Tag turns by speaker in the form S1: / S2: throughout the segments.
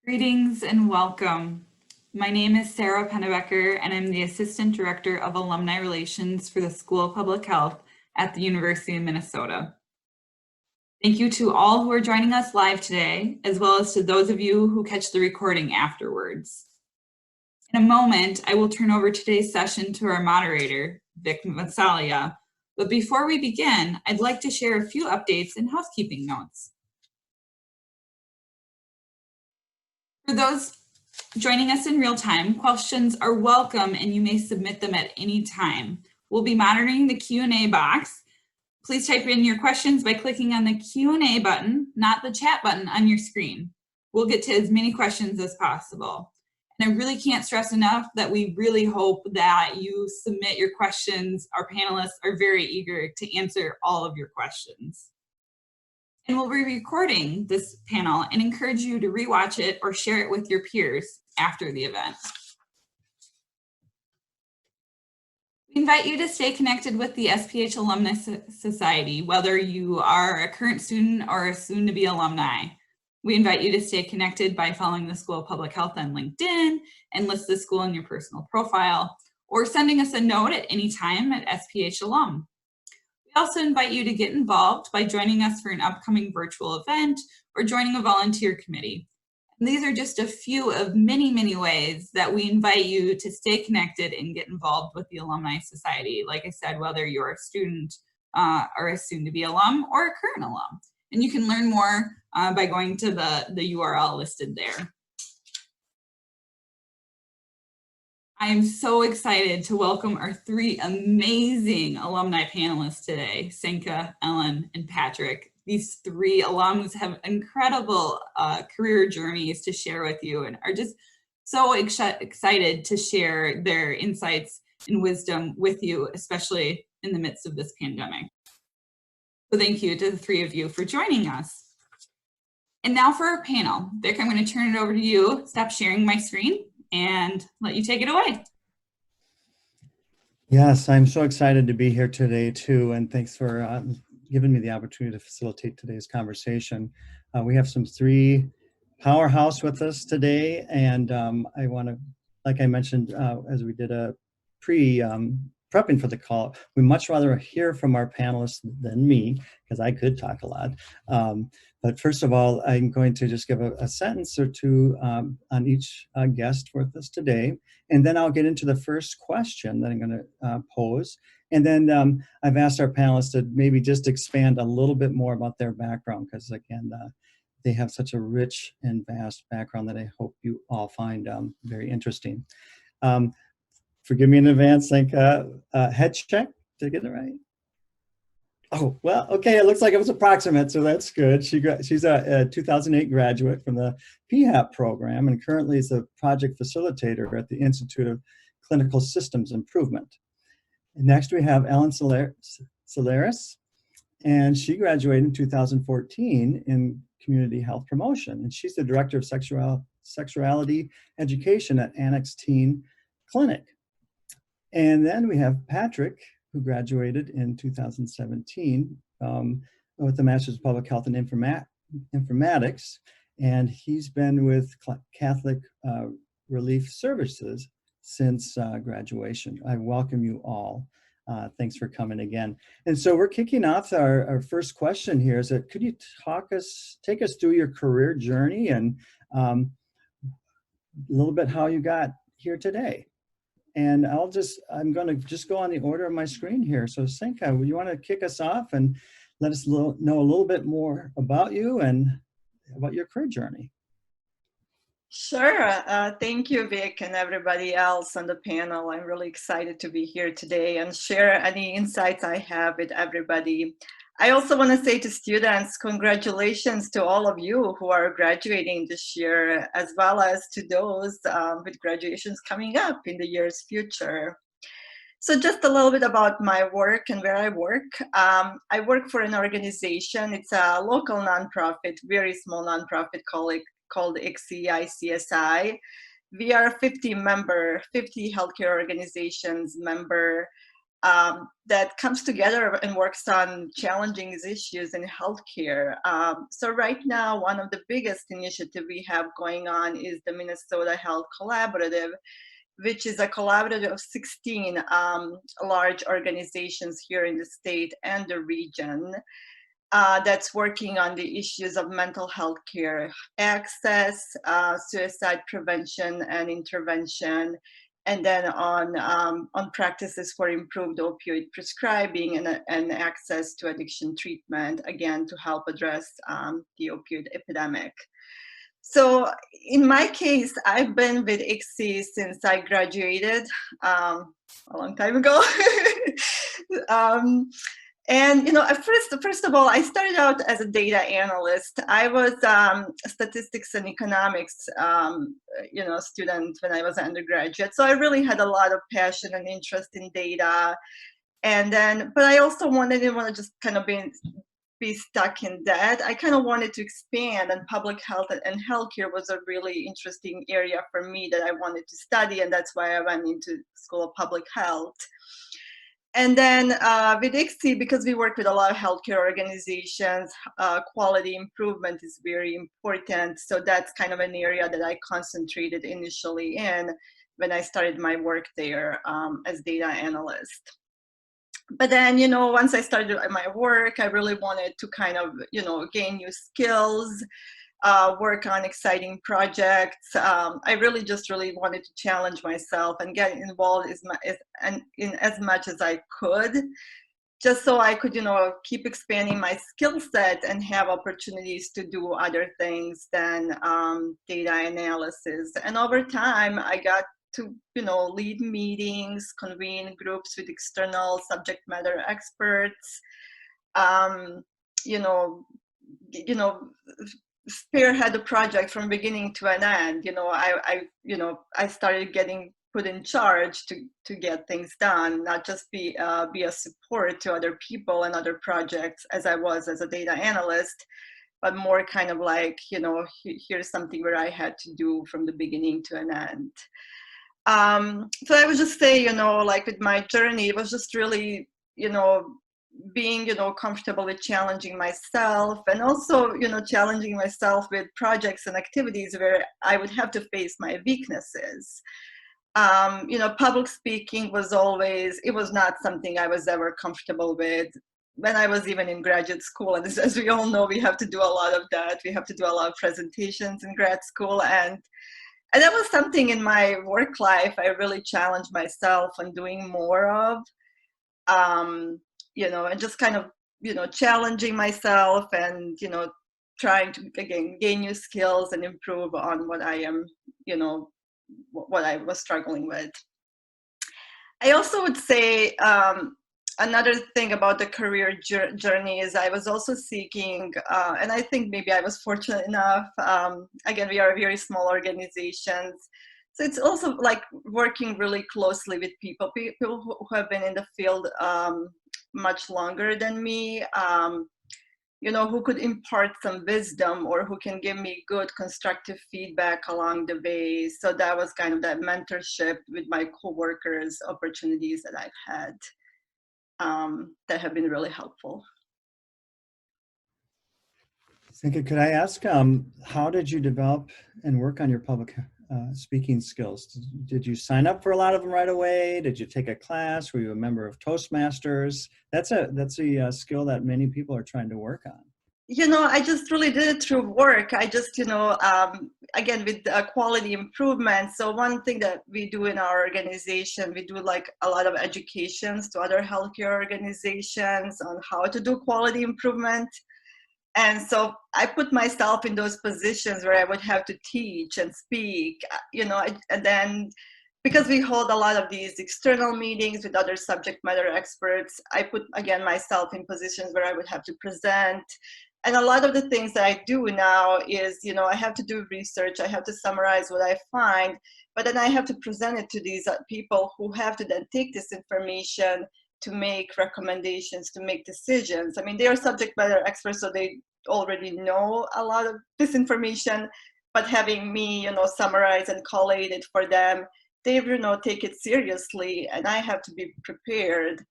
S1: Greetings and welcome. My name is Sarah Pennebecker, and I'm the Assistant Director of Alumni Relations for the School of Public Health at the University of Minnesota. Thank you to all who are joining us live today, as well as to those of you who catch the recording afterwards. In a moment, I will turn over today's session to our moderator, Vic Massalia. But before we begin, I'd like to share a few updates and housekeeping notes. For those joining us in real time, questions are welcome and you may submit them at any time. We'll be monitoring the Q&A box. Please type in your questions by clicking on the Q&A button, not the chat button on your screen. We'll get to as many questions as possible. And I really can't stress enough that we really hope that you submit your questions. Our panelists are very eager to answer all of your questions. And we'll be recording this panel and encourage you to rewatch it or share it with your peers after the event. We invite you to stay connected with the SPH Alumni Society, whether you are a current student or a soon-to-be alumni. We invite you to stay connected by following the School of Public Health on LinkedIn and list the school in your personal profile, or sending us a note at any time at SPH Alum. We also invite you to get involved by joining us for an upcoming virtual event or joining a volunteer committee. And these are just a few of many, many ways that we invite you to stay connected and get involved with the Alumni Society. Like I said, whether you're a student or a soon-to-be alum or a current alum. And you can learn more by going to the URL listed there. I am so excited to welcome our three amazing alumni panelists today, Senka, Ellen, and Patrick. These three alums have incredible career journeys to share with you and are just so excited to share their insights and wisdom with you, especially in the midst of this pandemic. So thank you to the three of you for joining us. And now for our panel. Vic, I'm going to turn it over to you. Stop sharing my screen and let you take it away.
S2: Yes, I'm so excited to be here today too, and thanks for giving me the opportunity to facilitate today's conversation. We have three powerhouse with us today, and I want to, like I mentioned, as we did a prepping for the call, we much rather hear from our panelists than me, because I could talk a lot. But first of all, I'm going to just give a sentence or two on each guest with us today. And then I'll get into the first question that I'm going to pose. And then I've asked our panelists to maybe just expand a little bit more about their background, because again, they have such a rich and vast background that I hope you all find very interesting. Forgive me in advance, head check, did I get it right? Oh, well, okay, it looks like it was approximate, so that's good. She's a 2008 graduate from the PHAP program and currently is a project facilitator at the Institute of Clinical Systems Improvement. And next we have Ellen Solaris, and she graduated in 2014 in community health promotion, and she's the director of sexuality education at Annex Teen Clinic. And then we have Patrick, who graduated in 2017 with a Master's of Public Health and Informatics. And he's been with Catholic Relief Services since graduation. I welcome you all. Thanks for coming again. And so we're kicking off our first question here is that could you take us through your career journey and a little bit how you got here today? And I'm going to just go on the order of my screen here. So Senka, would you want to kick us off and let us know a little bit more about you and about your career journey?
S3: Sure. Thank you, Vic, and everybody else on the panel. I'm really excited to be here today and share any insights I have with everybody. I also want to say to students, congratulations to all of you who are graduating this year, as well as to those with graduations coming up in the year's future. So just a little bit about my work and where I work. I work for an organization. It's a local nonprofit, very small nonprofit called ICSI. We are 50 healthcare organizations member. that comes together and works on challenging issues in healthcare. So right now, one of the biggest initiatives we have going on is the Minnesota Health Collaborative, which is a collaborative of 16 large organizations here in the state and the region that's working on the issues of mental health care access, suicide prevention and intervention, and then on practices for improved opioid prescribing and access to addiction treatment, again, to help address the opioid epidemic. So in my case, I've been with ICSI since I graduated a long time ago. And, you know, first of all, I started out as a data analyst. I was statistics and economics, you know, student when I was an undergraduate. So I really had a lot of passion and interest in data. And then, but I also didn't want to just kind of be stuck in that. I kind of wanted to expand, and public health and healthcare was a really interesting area for me that I wanted to study. And that's why I went into School of Public Health. And then with ICSI, because we work with a lot of healthcare organizations, quality improvement is very important. So that's kind of an area that I concentrated initially in when I started my work there as data analyst. But then, you know, once I started my work, I really wanted to kind of, you know, gain new skills, work on exciting projects. I really wanted to challenge myself and get involved in as much as I could, just so I could, you know, keep expanding my skill set and have opportunities to do other things than data analysis. And over time, I got to, you know, lead meetings, convene groups with external subject matter experts, you know, spearhead the project from beginning to an end. You know, I started getting put in charge to get things done, not just be a support to other people and other projects as I was as a data analyst, but more kind of like, you know, here's something where I had to do from the beginning to an end. So I would just say, you know, like with my journey, it was just really, you know, being, you know, comfortable with challenging myself, and also, you know, challenging myself with projects and activities where I would have to face my weaknesses. You know, public speaking was not something I was ever comfortable with when I was even in graduate school. And as we all know, we have to do a lot of that. We have to do a lot of presentations in grad school. And that was something in my work life I really challenged myself on doing more of. You know, and just kind of, you know, challenging myself and, you know, trying to, again, gain new skills and improve on what I am, you know, what I was struggling with. I also would say another thing about the career journey is I was also seeking, and I think maybe I was fortunate enough, again, we are a very small organization. So it's also like working really closely with people who have been in the field much longer than me, you know, who could impart some wisdom or who can give me good constructive feedback along the way. So that was kind of that mentorship with my coworkers, opportunities that I've had that have been really helpful.
S2: Cinca, could I ask, how did you develop and work on your public speaking skills? Did you sign up for a lot of them right away? Did you take a class? Were you a member of Toastmasters? That's a skill that many people are trying to work on.
S3: You know, I just really did it through work. I just, you know, again, with quality improvement. So one thing that we do in our organization, we do like a lot of educations to other healthcare organizations on how to do quality improvement. And so I put myself in those positions where I would have to teach and speak, you know, and then because we hold a lot of these external meetings with other subject matter experts, I put, again, myself in positions where I would have to present. And a lot of the things that I do now is, you know, I have to do research, I have to summarize what I find, but then I have to present it to these people who have to then take this information to make recommendations, to make decisions. I mean, they are subject matter experts, so they already know a lot of this information, but having me, you know, summarize and collate it for them, they, you know, take it seriously, and I have to be prepared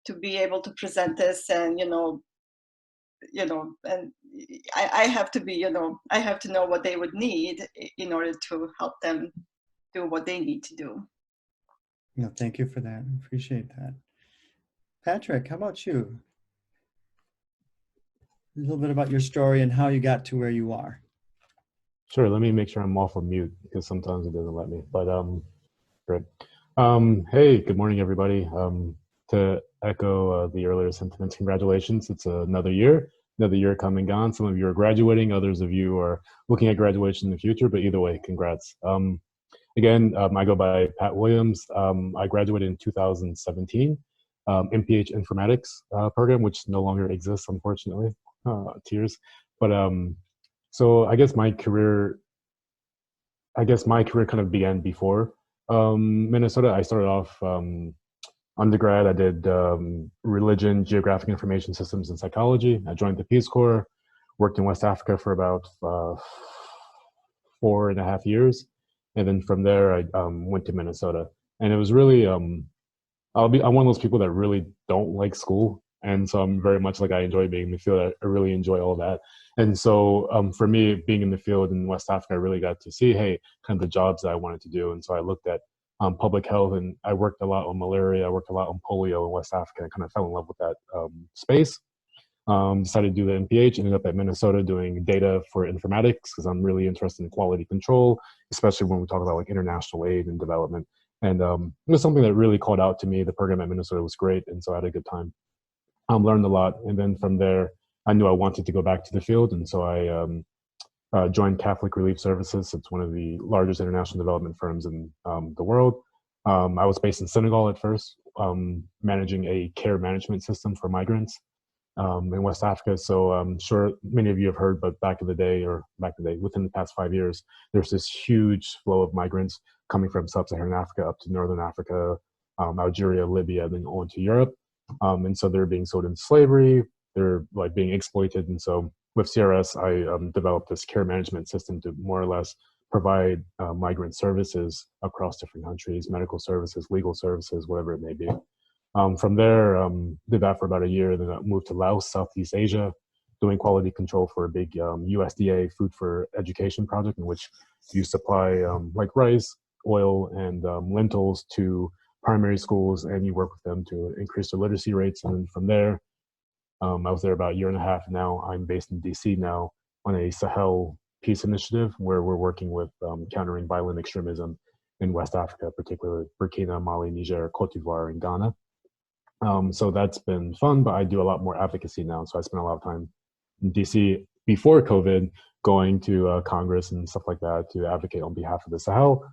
S3: to be able to present this, and and I have to be, I have to know what they would need in order to help them do what they need to do.
S2: No, thank you for that. Appreciate that. Patrick, how about you? A little bit about your story and how you got to where you are.
S4: Sure, let me make sure I'm off of mute because sometimes it doesn't let me, but great. Hey, good morning, everybody. To echo the earlier sentiments, congratulations. It's another year come and gone. Some of you are graduating, others of you are looking at graduation in the future, but either way, congrats. Again, I go by Pat Williams. I graduated in 2017, MPH Informatics program, which no longer exists, unfortunately. Tears. But so I guess my career kind of began before Minnesota. I started off undergrad. I did religion, geographic information systems, and psychology. I joined the Peace Corps, worked in West Africa for about 4.5 years. And then from there, I went to Minnesota. And it was really, I'm one of those people that really don't like school. And so I'm very much like, I enjoy being in the field. I really enjoy all that. And so for me, being in the field in West Africa, I really got to see, hey, kind of the jobs that I wanted to do. And so I looked at public health, and I worked a lot on malaria. I worked a lot on polio in West Africa. I kind of fell in love with that space. Decided to do the MPH, ended up at Minnesota doing data for informatics because I'm really interested in quality control, especially when we talk about like international aid and development. And it was something that really called out to me. The program at Minnesota was great, and so I had a good time. Learned a lot, and then from there, I knew I wanted to go back to the field, and so I joined Catholic Relief Services. It's one of the largest international development firms in the world. I was based in Senegal at first, managing a care management system for migrants in West Africa. So I'm sure many of you have heard, but within the past 5 years, there's this huge flow of migrants coming from sub-Saharan Africa up to Northern Africa, Algeria, Libya, then on to Europe. And so they're being sold into slavery, they're like being exploited. And so with CRS, I developed this care management system to more or less provide migrant services across different countries, medical services, legal services, whatever it may be. From there, did that for about a year, then I moved to Laos, Southeast Asia, doing quality control for a big USDA Food for Education project in which you supply like rice, oil, and lentils to primary schools, and you work with them to increase their literacy rates. And then from there, I was there about 1.5 years now. I'm based in DC now on a Sahel peace initiative where we're working with countering violent extremism in West Africa, particularly Burkina, Mali, Niger, Cote d'Ivoire, and Ghana. So that's been fun, but I do a lot more advocacy now. So I spend a lot of time in DC before COVID, going to Congress and stuff like that to advocate on behalf of the Sahel.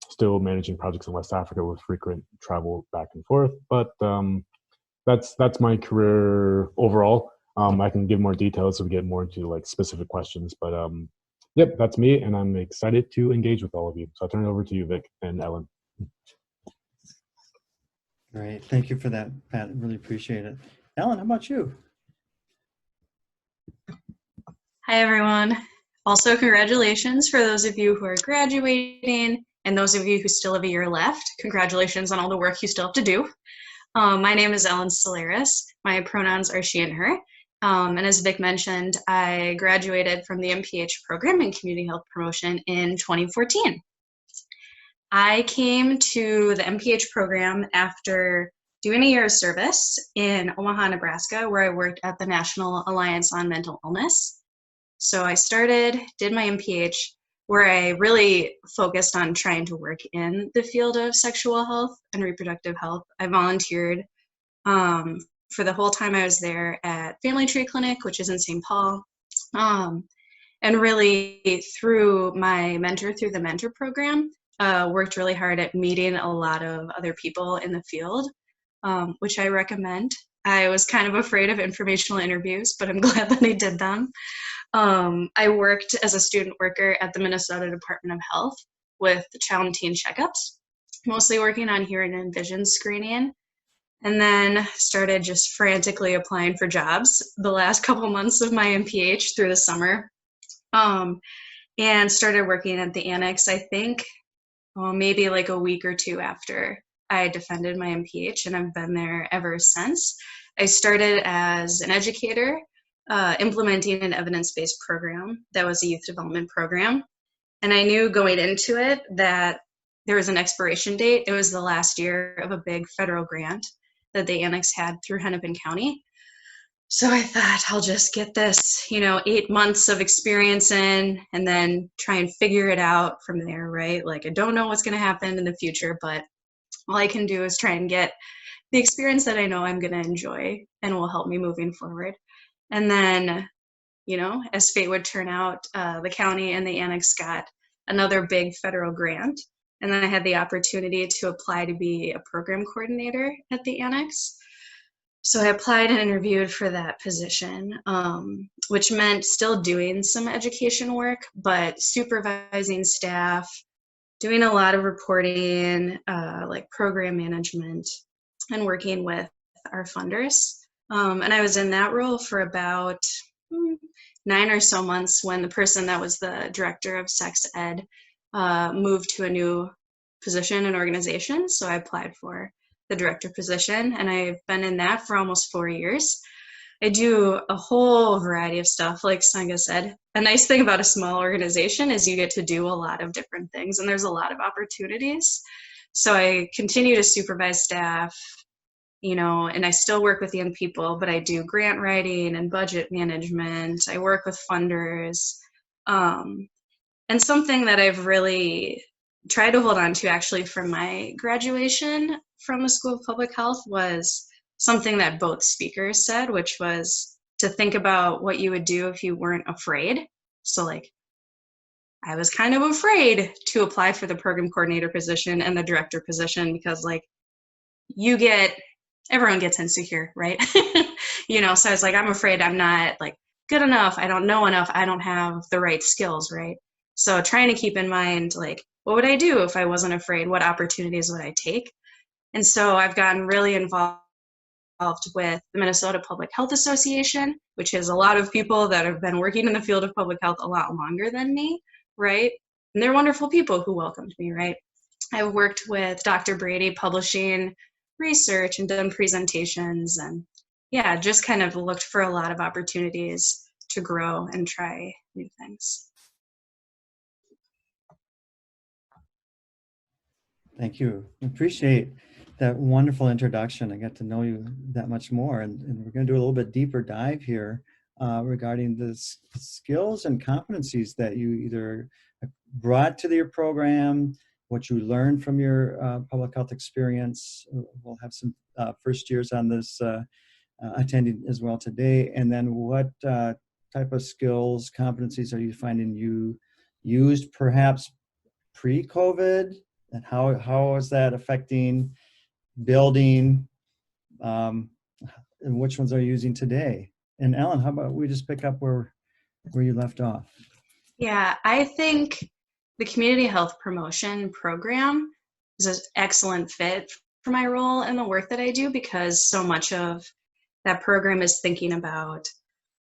S4: Still managing projects in West Africa with frequent travel back and forth, but that's my career overall. I can give more details so we get more into like specific questions, but yep, that's me, and I'm excited to engage with all of you. So I'll turn it over to you, Vic and Ellen.
S2: Great, thank you for that, Pat. Really appreciate it. Ellen, how about you?
S5: Hi, everyone. Also, congratulations for those of you who are graduating, and those of you who still have a year left. Congratulations on all the work you still have to do. My name is Ellen Solaris. My pronouns are she and her. And as Vic mentioned, I graduated from the MPH program in community health promotion in 2014. I came to the MPH program after doing a year of service in Omaha, Nebraska, where I worked at the National Alliance on Mental Illness. So I did my MPH, where I really focused on trying to work in the field of sexual health and reproductive health. I volunteered for the whole time I was there at Family Tree Clinic, which is in St. Paul. And really through my mentor, through the mentor program, worked really hard at meeting a lot of other people in the field, which I recommend. I was kind of afraid of informational interviews, but I'm glad that I did them. I worked as a student worker at the Minnesota Department of Health with child and teen checkups, mostly working on hearing and vision screening, and then started just frantically applying for jobs the last couple months of my MPH through the summer, and started working at the Annex, I think, maybe like a week or two after I defended my MPH, and I've been there ever since. I started as an educator, implementing an evidence-based program that was a youth development program. And I knew going into it that there was an expiration date. It was the last year of a big federal grant that the annex had through Hennepin County. So I thought, I'll just get this, 8 months of experience in, and then try and figure it out from there, right? Like, I don't know what's going to happen in the future, but all I can do is try and get the experience that I know I'm going to enjoy and will help me moving forward. And then, as fate would turn out, the county and the annex got another big federal grant. And then I had the opportunity to apply to be a program coordinator at the annex. So I applied and interviewed for that position, which meant still doing some education work, but supervising staff, doing a lot of reporting, like program management, and working with our funders. And I was in that role for about 9 or so months when the person that was the director of sex ed moved to a new position and organization. So I applied for the director position, and I've been in that for almost 4 years. I do a whole variety of stuff, like Sangha said. A nice thing about a small organization is you get to do a lot of different things, and there's a lot of opportunities. So I continue to supervise staff, and I still work with young people, but I do grant writing and budget management. I work with funders. And something that I've really tried to hold on to actually from my graduation from the School of Public Health was something that both speakers said, which was to think about what you would do if you weren't afraid. So like, I was kind of afraid to apply for the program coordinator position and the director position because like everyone gets insecure, right? So I was like, I'm afraid I'm not like good enough. I don't know enough. I don't have the right skills, right? So trying to keep in mind, like, what would I do if I wasn't afraid? What opportunities would I take? And so I've gotten really involved with the Minnesota Public Health Association, which is a lot of people that have been working in the field of public health a lot longer than me, right? And they're wonderful people who welcomed me, right? I've worked with Dr. Brady publishing research and done presentations, and just kind of looked for a lot of opportunities to grow and try new things.
S2: Thank you. Appreciate that wonderful introduction. I got to know you that much more, and we're going to do a little bit deeper dive here regarding the skills and competencies that you either brought to your program, what you learned from your public health experience. We'll have some first years on this attending as well today, and then what type of skills, competencies are you finding you used perhaps pre-COVID? And how is that affecting building, and which ones are you using today? And Ellen, how about we just pick up where you left off?
S5: Yeah, I think the community health promotion program is an excellent fit for my role and the work that I do, because so much of that program is thinking about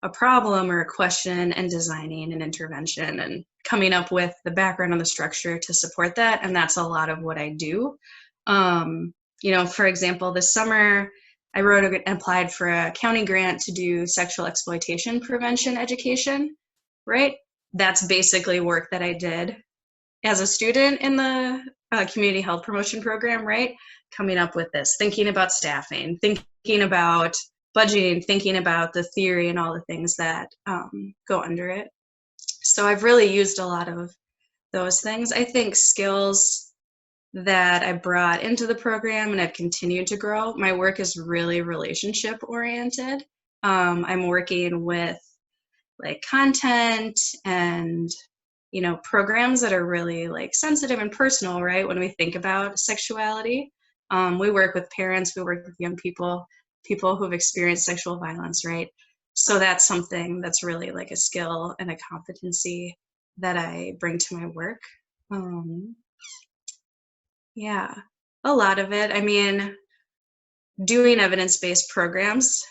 S5: a problem or a question and designing an intervention and coming up with the background and the structure to support that. And that's a lot of what I do. For example, this summer, I applied for a county grant to do sexual exploitation prevention education, right? That's basically work that I did as a student in the community health promotion program, right? Coming up with this, thinking about staffing, thinking about budgeting, thinking about the theory and all the things that go under it. So I've really used a lot of those things. I think skills that I brought into the program and have continued to grow, my work is really relationship oriented. I'm working with like content and programs that are really like sensitive and personal, right? When we think about sexuality, we work with parents, we work with young people who've experienced sexual violence, right? So that's something that's really like a skill and a competency that I bring to my work. A lot of it. I mean, doing evidence-based programs.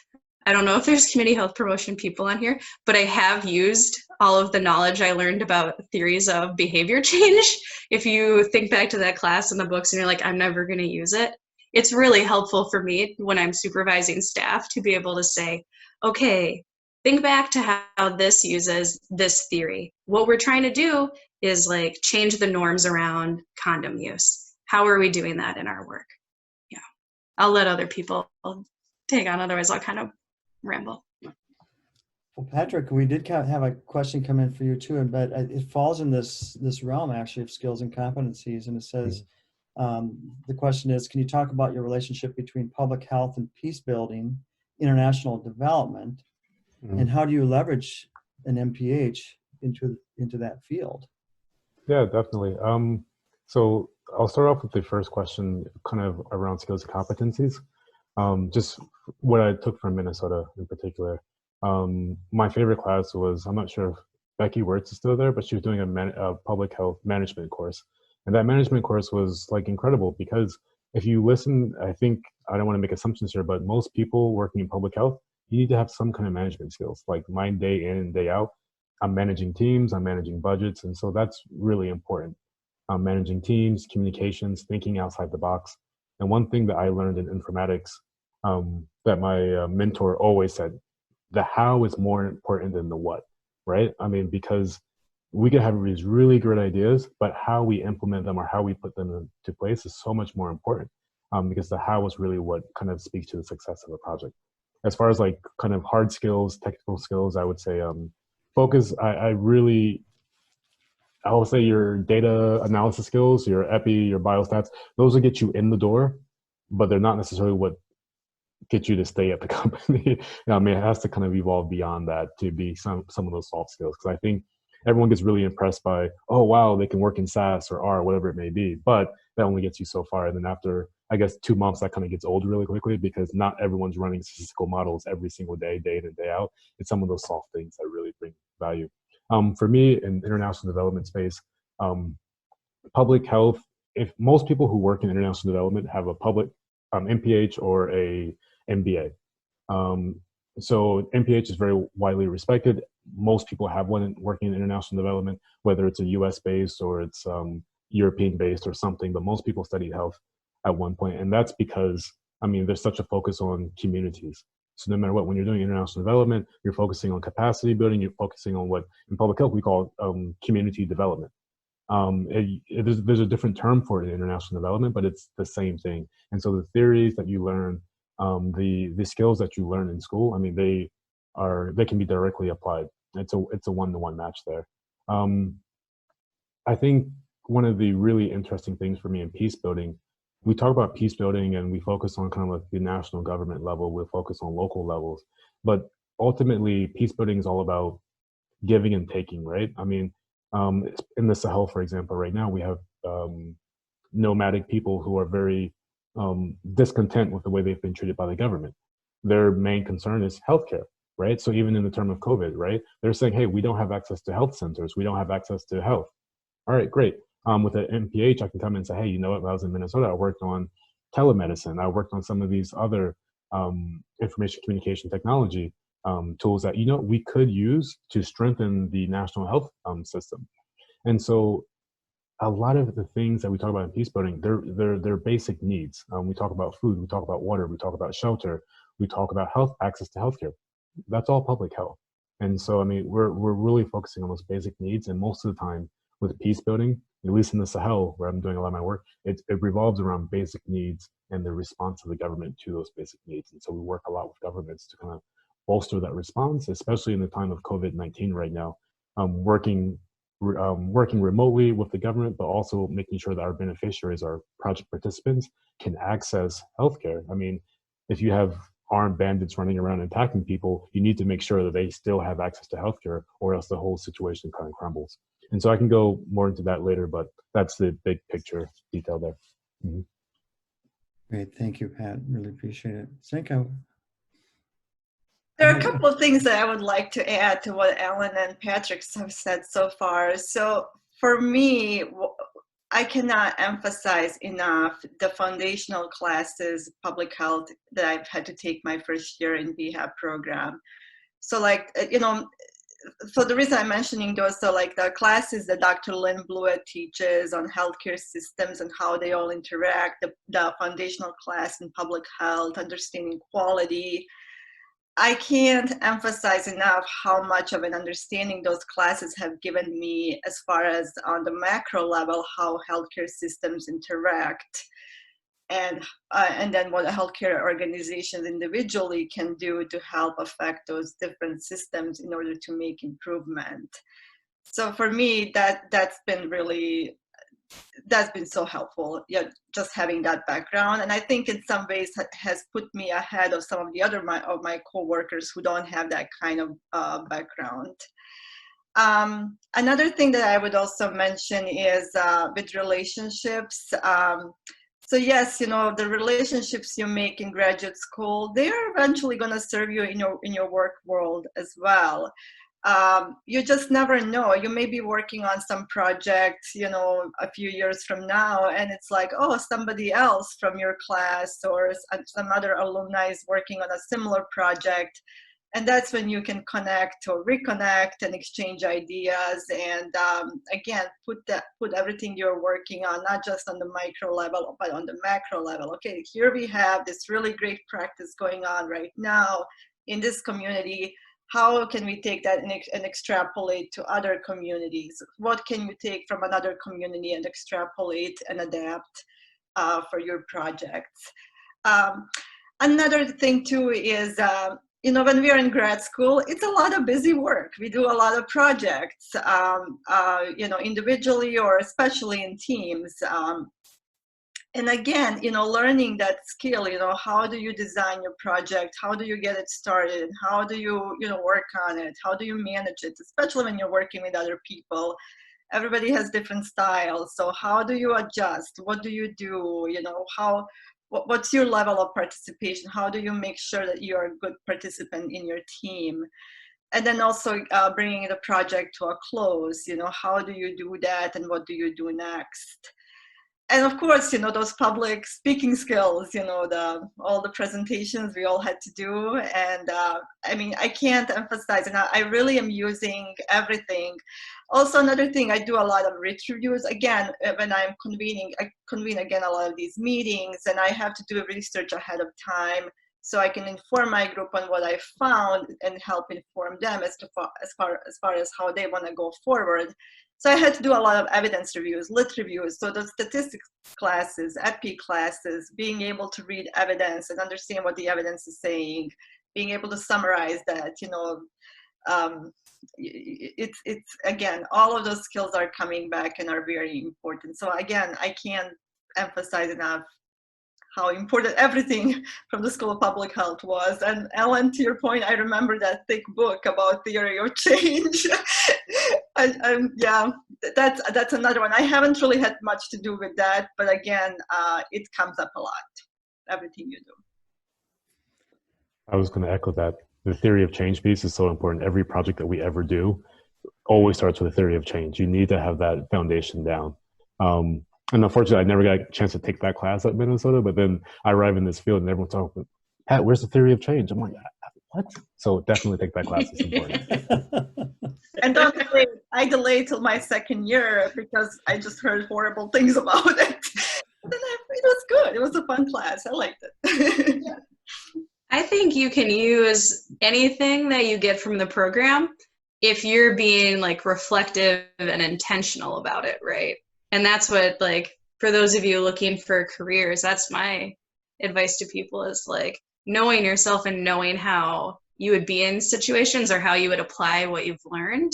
S5: I don't know if there's community health promotion people on here, but I have used all of the knowledge I learned about theories of behavior change. If you think back to that class in the books and you're like, I'm never going to use it, it's really helpful for me when I'm supervising staff to be able to say, okay, think back to how this uses this theory. What we're trying to do is like change the norms around condom use. How are we doing that in our work? Yeah, I'll let other people take on, otherwise I'll kind of ramble.
S2: Well, Patrick, we did have a question come in for you too, but it falls in this realm actually of skills and competencies, and it says, the question is, can you talk about your relationship between public health and peace building, international development, and how do you leverage an MPH into that field?
S4: Yeah, definitely. So I'll start off with the first question, kind of around skills and competencies. Just what I took from Minnesota in particular. My favorite class was, I'm not sure if Becky Wirtz is still there, but she was doing a public health management course. And that management course was like incredible because if you listen, I think, I don't want to make assumptions here, but most people working in public health, you need to have some kind of management skills, like mine day in and day out. I'm managing teams, I'm managing budgets. And so that's really important. I'm managing teams, communications, thinking outside the box. And one thing that I learned in informatics that my mentor always said, the how is more important than the what, right? I mean, because we can have these really great ideas, but how we implement them or how we put them into place is so much more important because the how is really what kind of speaks to the success of a project. As far as like kind of hard skills, technical skills, I would say focus, I will say your data analysis skills, your epi, your biostats, those will get you in the door, but they're not necessarily what get you to stay at the company. I mean, it has to kind of evolve beyond that to be some of those soft skills. Because I think everyone gets really impressed by, oh, wow, they can work in SAS or R, whatever it may be. But that only gets you so far. And then after, I guess, 2 months, that kind of gets old really quickly because not everyone's running statistical models every single day, day in and day out. It's some of those soft things that really bring value. For me, in international development space, public health, if most people who work in international development have a public MPH or a MBA. So MPH is very widely respected. Most people have one working in international development, whether it's a US based or it's European based or something, but most people studied health at one point. And that's because, I mean, there's such a focus on communities. So no matter what, when you're doing international development, you're focusing on capacity building, you're focusing on what in public health we call community development. There's a different term for it in international development, but it's the same thing. And so the theories that you learn, the skills that you learn in school, I mean, they can be directly applied. It's a one-to-one match there. I think one of the really interesting things for me in peace building, we talk about peace building and we focus on kind of like the national government level, we'll focus on local levels, but ultimately peace building is all about giving and taking, right? I mean, in the Sahel, for example, right now we have nomadic people who are very discontent with the way they've been treated by the government. Their main concern is healthcare, right? So even in the term of COVID, right? They're saying, hey, we don't have access to health centers. We don't have access to health. All right, great. With an MPH, I can come in and say, hey, you know what? When I was in Minnesota, I worked on telemedicine. I worked on some of these other information communication technology tools that, you know, we could use to strengthen the national health system. And so a lot of the things that we talk about in peace building, they're basic needs. We talk about food, we talk about water, we talk about shelter, we talk about health, access to healthcare. That's all public health. And so, I mean, we're really focusing on those basic needs. And most of the time with peace building, at least in the Sahel, where I'm doing a lot of my work, it revolves around basic needs and the response of the government to those basic needs. And so we work a lot with governments to kind of bolster that response, especially in the time of COVID-19 right now, working remotely with the government, but also making sure that our beneficiaries, our project participants, can access healthcare. I mean, if you have armed bandits running around attacking people, you need to make sure that they still have access to healthcare, or else the whole situation kind of crumbles. And so I can go more into that later, but that's the big picture detail there. Mm-hmm.
S2: Great, thank you, Pat. Really appreciate it. Senka.
S3: There are a couple of things that I would like to add to what Alan and Patrick have said so far. So for me, I cannot emphasize enough the foundational classes, public health, that I've had to take my first year in BHAP program. So like, you know, so the reason I'm mentioning those, so like the classes that Dr. Lynn Blewett teaches on healthcare systems and how they all interact, the foundational class in public health, understanding quality, I can't emphasize enough how much of an understanding those classes have given me as far as on the macro level, how healthcare systems interact. And then what healthcare organizations individually can do to help affect those different systems in order to make improvement. So for me, that's been so helpful. Yeah, just having that background, and I think in some ways has put me ahead of some of the other of my coworkers who don't have that kind of background. Another thing that I would also mention is with relationships. So yes, the relationships you make in graduate school, they are eventually going to serve you in your work world as well. You just never know. You may be working on some project, a few years from now, and it's like, oh, somebody else from your class or some other alumni is working on a similar project. And that's when you can connect or reconnect and exchange ideas, and again, put everything you're working on, not just on the micro level, but on the macro level. Okay, here we have this really great practice going on right now in this community. How can we take that and extrapolate to other communities? What can you take from another community and extrapolate and adapt for your projects? Another thing too is, when we are in grad school, it's a lot of busy work. We do a lot of projects, individually or especially in teams. And again, learning that skill, how do you design your project? How do you get it started? How do you, work on it? How do you manage it? Especially when you're working with other people. Everybody has different styles. So how do you adjust? What do you do? What's your level of participation? How do you make sure that you're a good participant in your team? And then also bringing the project to a close, how do you do that and what do you do next? And of course, those public speaking skills, all the presentations we all had to do. And I can't emphasize, and I really am using everything. Also, another thing, I do a lot of written reviews. Again, when I'm I convene again a lot of these meetings, and I have to do research ahead of time so I can inform my group on what I found and help inform them as far as how they want to go forward. So I had to do a lot of evidence reviews, lit reviews. So the statistics classes, EP classes, being able to read evidence and understand what the evidence is saying, being able to summarize that, it's again, all of those skills are coming back and are very important. So again, I can't emphasize enough how important everything from the School of Public Health was. And Ellen, to your point, I remember that thick book about theory of change. Yeah, that's another one. I haven't really had much to do with that, but again, it comes up a lot, everything you do.
S4: I was going to echo that. The theory of change piece is so important. Every project that we ever do always starts with a theory of change. You need to have that foundation down. And unfortunately, I never got a chance to take that class at Minnesota, but then I arrive in this field and everyone's talking, Pat, where's the theory of change? I'm like, what? So definitely take that class. It's important.
S3: And don't delay. I delayed till my second year because I just heard horrible things about it. Then it was good. It was a fun class. I liked it. Yeah.
S5: I think you can use anything that you get from the program if you're being like reflective and intentional about it, right? And that's what, like, for those of you looking for careers, that's my advice to people, is like knowing yourself and knowing how you would be in situations or how you would apply what you've learned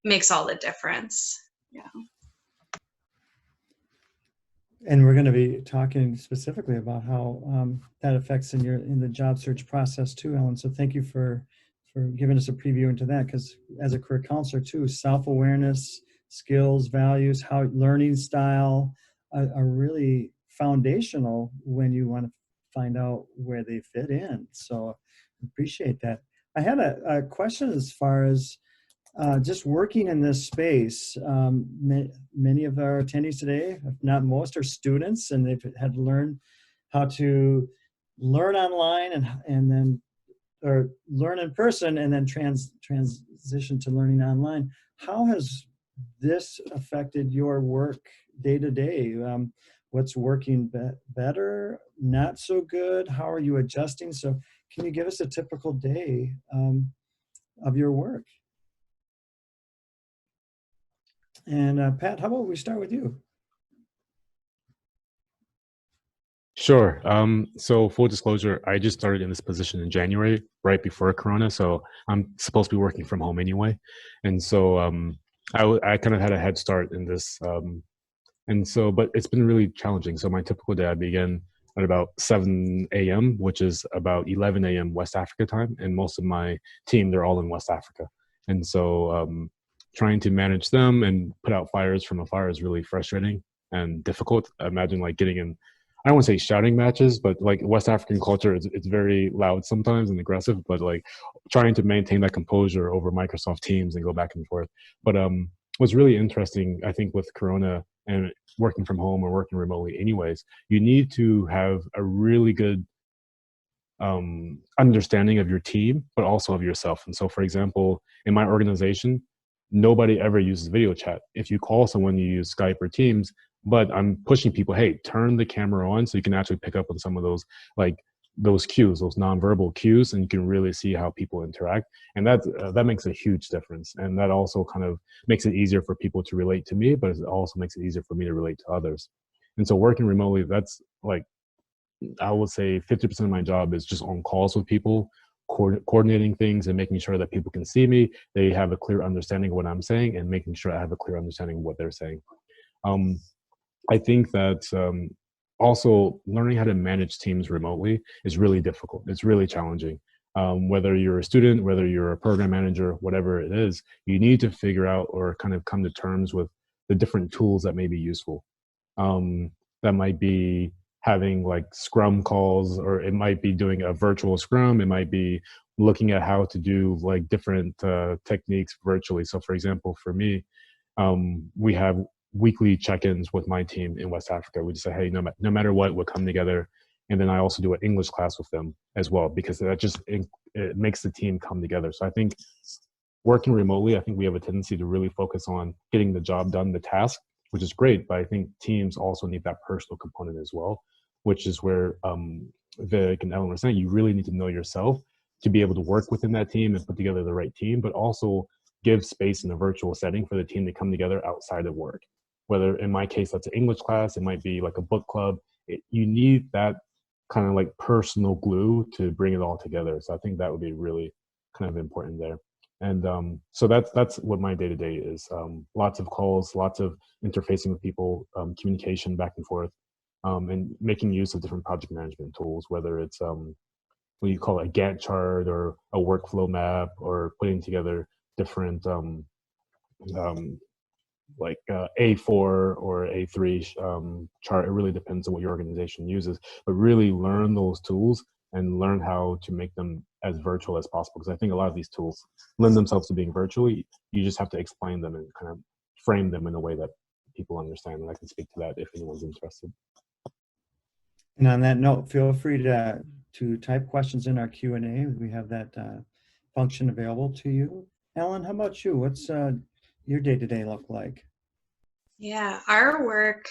S5: makes all the difference. Yeah.
S2: And we're going to be talking specifically about how that affects in the job search process too, Ellen. So thank you for giving us a preview into that, because as a career counselor too, self-awareness, skills, values, how learning style are really foundational when you want to find out where they fit in. So appreciate that. I had a question as far as just working in this space. Many of our attendees today, if not most, are students, and they've had to learn how to learn online and then or learn in person and then transition to learning online. How has this affected your work day to day? What's working better, not so good? How are you adjusting? So can you give us a typical day of your work? And Pat, how about we start with you?
S4: Sure. So full disclosure, I just started in this position in January, right before Corona. So I'm supposed to be working from home anyway. And so I kind of had a head start in this. But it's been really challenging. So my typical day, I begin at about 7 a.m., which is about 11 a.m. West Africa time. And most of my team, they're all in West Africa. And so trying to manage them and put out fires from afar is really frustrating and difficult. Imagine like getting in, I don't want to say shouting matches, but like West African culture, it's very loud sometimes and aggressive, but like trying to maintain that composure over Microsoft Teams and go back and forth. But what's really interesting, I think, with Corona and working from home or working remotely anyways, you need to have a really good understanding of your team, but also of yourself. And so, for example, in my organization, nobody ever uses video chat. If you call someone, you use Skype or Teams, but I'm pushing people, hey, turn the camera on so you can actually pick up on some of those, like those cues, those nonverbal cues, and you can really see how people interact. And that makes a huge difference. And that also kind of makes it easier for people to relate to me, but it also makes it easier for me to relate to others. And so working remotely, that's like, I would say 50% of my job is just on calls with people, coordinating things and making sure that people can see me, they have a clear understanding of what I'm saying, and making sure I have a clear understanding of what they're saying. I think that also learning how to manage teams remotely is really difficult. It's really challenging. Whether you're a student, whether you're a program manager, whatever it is, you need to figure out or kind of come to terms with the different tools that may be useful. That might be having like Scrum calls, or it might be doing a virtual Scrum. It might be looking at how to do like different techniques virtually. So for example, for me, we have weekly check-ins with my team in West Africa. We just say, hey, no matter what, we'll come together. And then I also do an English class with them as well, because that just, it makes the team come together. So I think working remotely, I think we have a tendency to really focus on getting the job done, the task, which is great. But I think teams also need that personal component as well, which is where Vic and Ellen were saying, you really need to know yourself to be able to work within that team and put together the right team, but also give space in a virtual setting for the team to come together outside of work. Whether in my case, that's an English class, it might be like a book club. You need that kind of like personal glue to bring it all together. So I think that would be really kind of important there. And so that's what my day-to-day is. Lots of calls, lots of interfacing with people, communication back and forth, and making use of different project management tools, whether it's what you call a Gantt chart or a workflow map, or putting together different like A4 or A3 chart. It really depends on what your organization uses, but really learn those tools and learn how to make them as virtual as possible. Because I think a lot of these tools lend themselves to being virtual. You just have to explain them and kind of frame them in a way that people understand. And I can speak to that if anyone's interested.
S2: And on that note, feel free to type questions in our Q&A. We have that function available to you. Ellen, how about you? What's your day-to-day look like?
S5: Yeah, our work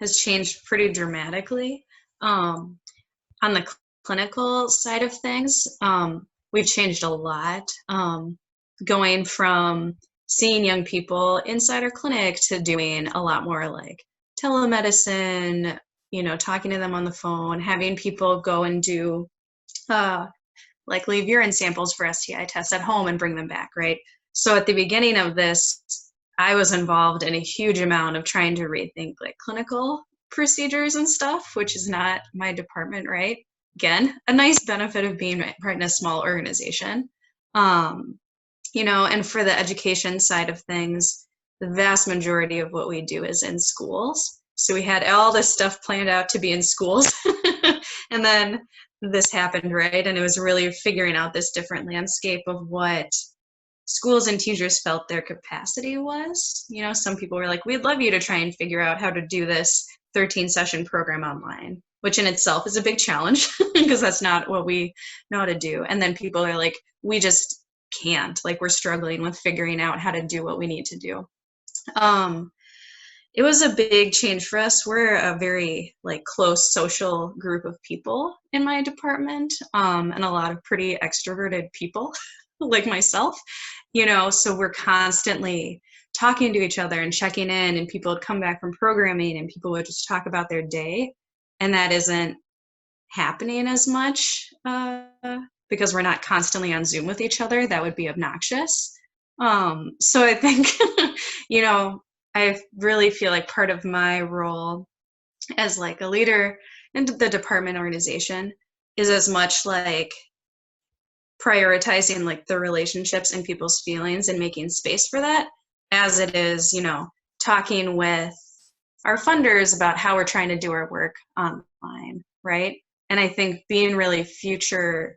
S5: has changed pretty dramatically. On the clinical side of things, we've changed a lot. Going from seeing young people inside our clinic to doing a lot more like telemedicine, talking to them on the phone, having people go and do like leave urine samples for STI tests at home and bring them back, right? So at the beginning of this, I was involved in a huge amount of trying to rethink like clinical procedures and stuff, which is not my department, right? Again, a nice benefit of being part in a small organization. And for the education side of things, the vast majority of what we do is in schools. So we had all this stuff planned out to be in schools. And then this happened, right? And it was really figuring out this different landscape of what schools and teachers felt their capacity was. Some people were like, we'd love you to try and figure out how to do this 13-session program online. which in itself is a big challenge because that's not what we know how to do. And then people are like, we just can't, like we're struggling with figuring out how to do what we need to do. It was a big change for us. We're a very like close social group of people in my department, and a lot of pretty extroverted people like myself, you know, so we're constantly talking to each other and checking in, and people would come back from programming and people would just talk about their day. And that isn't happening as much because we're not constantly on Zoom with each other. That would be obnoxious. So I think, you know, I really feel like part of my role as like a leader in the department organization is as much like prioritizing like the relationships and people's feelings and making space for that, as it is, you know, talking with our funders about how we're trying to do our work online, right? And I think being really future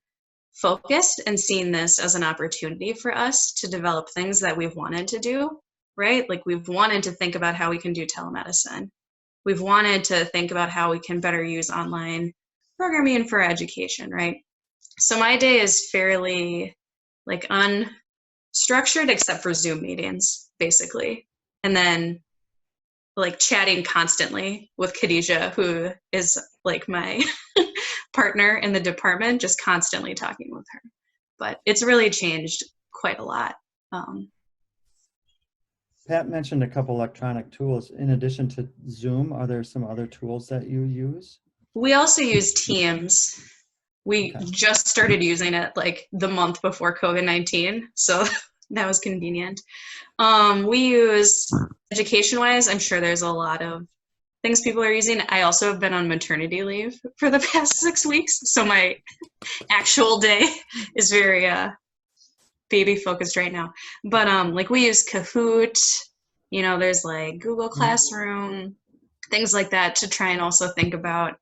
S5: focused and seeing this as an opportunity for us to develop things that we've wanted to do, right? Like we've wanted to think about how we can do telemedicine. We've wanted to think about how we can better use online programming for education, right? So my day is fairly like unstructured except for Zoom meetings, basically. And then like chatting constantly with Khadijah, who is like my partner in the department, just constantly talking with her. But it's really changed quite a lot.
S2: Pat mentioned a couple electronic tools. In addition to Zoom, are there some other tools that you use?
S5: We also use Teams. We just started using it like the month before COVID-19, so that was convenient. We use, education-wise, I'm sure there's a lot of things people are using. I also have been on maternity leave for the past 6 weeks, so my actual day is very baby-focused right now. But like we use Kahoot, you know, there's like Google Classroom, things like that, to try and also think about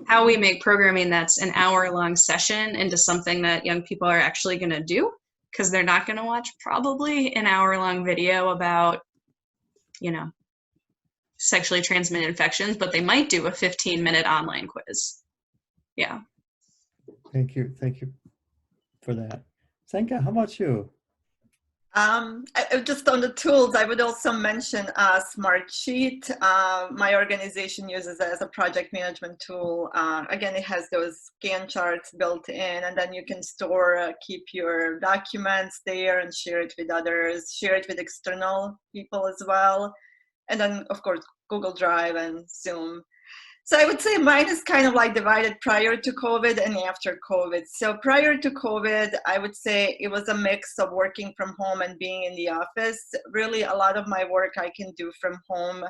S5: how we make programming that's an hour-long session into something that young people are actually going to do, because they're not going to watch probably an hour-long video about, you know, sexually transmitted infections, but they might do a 15-minute online quiz. Yeah.
S2: Thank you for that. Zenka, how about you?
S3: Just on the tools, I would also mention Smartsheet. My organization uses it as a project management tool. Again, it has those Gantt charts built in, and then you can store, keep your documents there and share it with others, share it with external people as well. And then, of course, Google Drive and Zoom. So I would say mine is kind of like divided prior to COVID and after COVID. So prior to COVID, I would say it was a mix of working from home and being in the office. Really, a lot of my work I can do from home.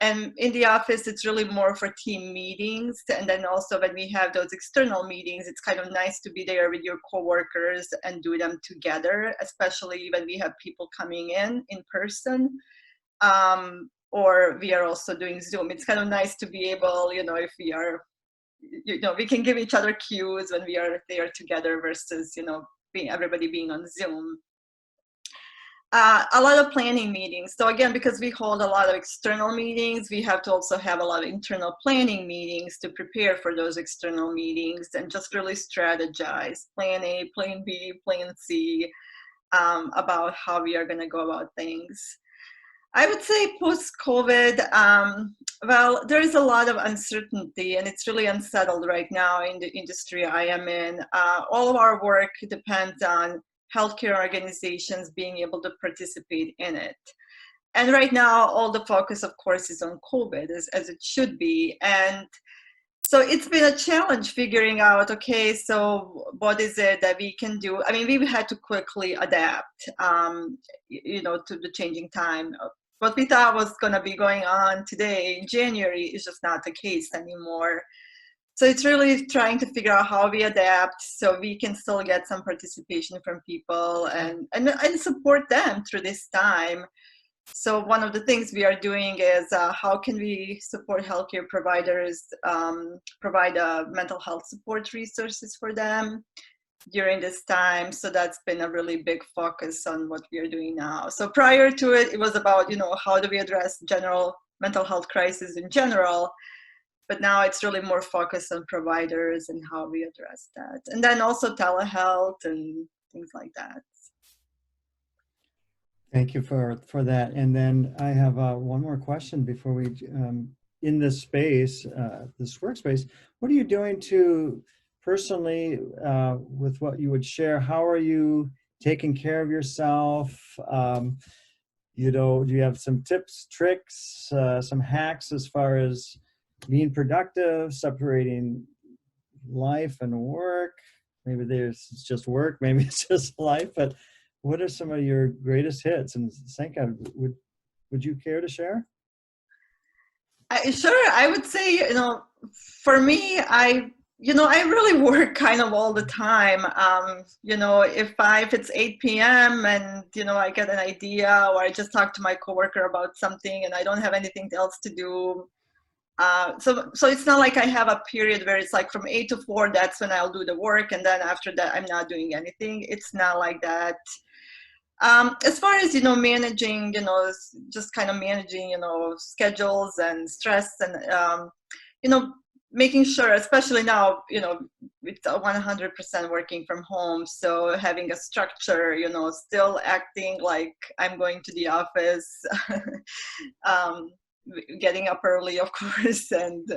S3: And in the office, it's really more for team meetings. And then also when we have those external meetings, it's kind of nice to be there with your coworkers and do them together, especially when we have people coming in person. Or we are also doing Zoom. It's kind of nice to be able, you know, if we are, you know, we can give each other cues when we are there together versus, you know, everybody being on Zoom. A lot of planning meetings. So again, because we hold a lot of external meetings, we have to also have a lot of internal planning meetings to prepare for those external meetings and just really strategize, plan A, plan B, plan C, about how we are going to go about things. I would say post-COVID, well, there is a lot of uncertainty and it's really unsettled right now in the industry I am in. All of our work depends on healthcare organizations being able to participate in it. And right now, all the focus, of course, is on COVID, as it should be. And so it's been a challenge figuring out, okay, so what is it that we can do? I mean, we've had to quickly adapt, you know, to the changing time. What we thought was going to be going on today in January is just not the case anymore. So it's really trying to figure out how we adapt so we can still get some participation from people and support them through this time. So one of the things we are doing is how can we support healthcare providers, provide mental health support resources for them during this time. So that's been a really big focus on what we are doing now. So prior to it, it was about, you know, how do we address general mental health crisis in general. but now it's really more focused on providers and how we address that. And then also telehealth and things like that.
S2: Thank you for that. And then I have one more question before we, in this space, this workspace, what are you doing to personally, with what you would share, how are you taking care of yourself? You know, do you have some tips, tricks, some hacks as far as being productive, separating life and work? Maybe it's just work, maybe it's just life, but what are some of your greatest hits? And Senka, would you care to share?
S3: Sure, I would say, for me, I really work kind of all the time. If it's 8 p.m. and, I get an idea, or I just talk to my coworker about something and I don't have anything else to do. So it's not like I have a period where it's like from 8 to 4, that's when I'll do the work. And then after that, I'm not doing anything. It's not like that. As far as, managing, just kind of managing, schedules and stress and, making sure, especially now, it's 100% working from home. So having a structure, still acting like I'm going to the office, getting up early, of course, and,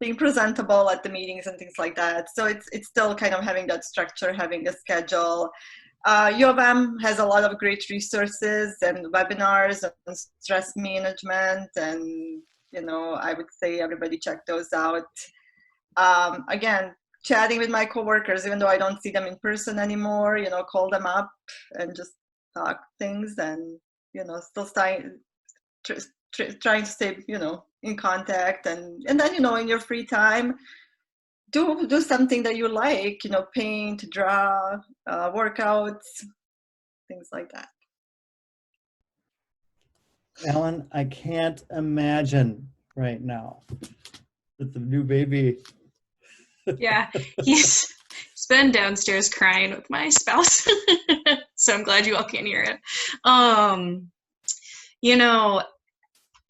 S3: being presentable at the meetings and things like that. So it's still kind of having that structure, having a schedule. U of M has a lot of great resources and webinars on stress management, and I would say everybody check those out. Again, chatting with my coworkers, even though I don't see them in person anymore, call them up and just talk things, and still trying to stay in contact, and then in your free time, do something that you like, paint, draw, workouts, things like that.
S2: Alan, I can't imagine right now that the new baby.
S5: Yeah, he's been downstairs crying with my spouse. So I'm glad you all can hear it.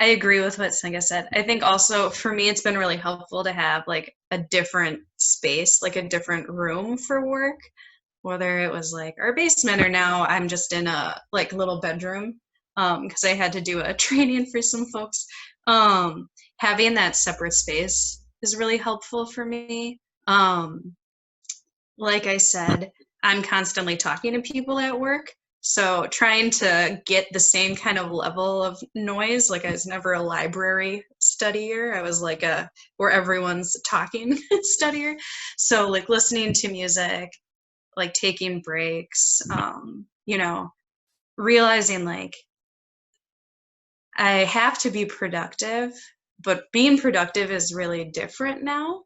S5: I agree with what Senga said. I think also for me, it's been really helpful to have like a different space, like a different room for work, whether it was like our basement or now I'm just in a like little bedroom because I had to do a training for some folks. Having that separate space is really helpful for me. Like I said, I'm constantly talking to people at work. So trying to get the same kind of level of noise, like I was never a library studier. I was like where everyone's talking studier. So like listening to music, like taking breaks, realizing like I have to be productive, but being productive is really different now.